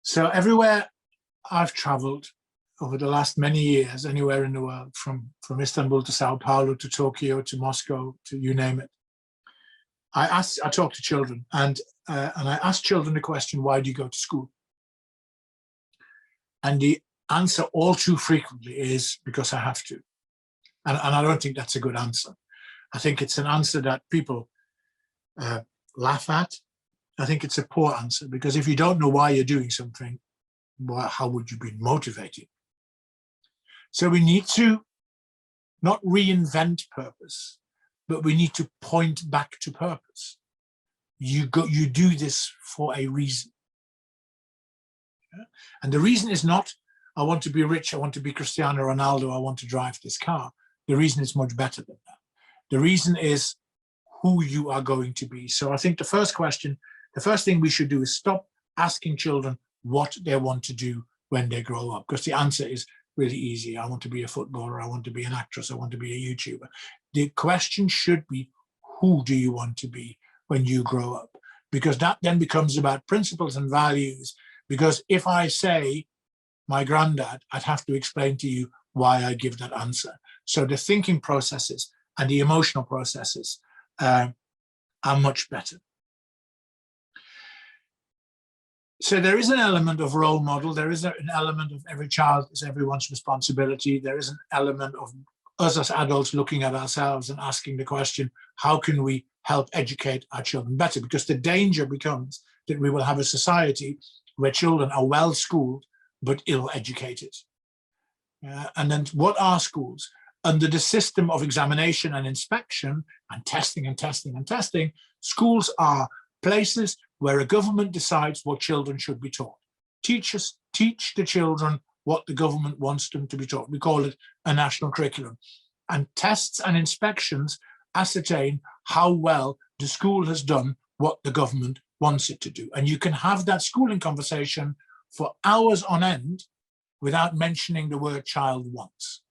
So everywhere I've traveled over the last many years, anywhere in the world, from Istanbul to Sao Paulo to Tokyo to Moscow to you name it, I talk to children and I ask children the question, why do you go to school? And the answer all too frequently is because I have to. And I don't think that's a good answer. I think it's an answer that people laugh at. I think it's a poor answer, because if you don't know why you're doing something, well, how would you be motivated? So we need to not reinvent purpose, but we need to point back to purpose. You do this for a reason. Yeah? And the reason is not, I want to be rich, I want to be Cristiano Ronaldo, I want to drive this car. The reason is much better than that. The reason is who you are going to be. So I think the first thing we should do is stop asking children what they want to do when they grow up, because the answer is really easy. I want to be a footballer, I want to be an actress, I want to be a YouTuber. The question should be, who do you want to be when you grow up? Because that then becomes about principles and values. Because if I say my granddad, I'd have to explain to you why I give that answer. So the thinking processes and the emotional processes are much better. So there is an element of role model. There is an element of every child is everyone's responsibility. There is an element of us as adults looking at ourselves and asking the question, how can we help educate our children better? Because the danger becomes that we will have a society where children are well schooled but ill educated. And then what are schools? Under the system of examination and inspection and testing and testing and testing, schools are places where a government decides what children should be taught. Teachers teach the children what the government wants them to be taught. We call it a national curriculum. And tests and inspections ascertain how well the school has done what the government wants it to do. And you can have that schooling conversation for hours on end without mentioning the word child once.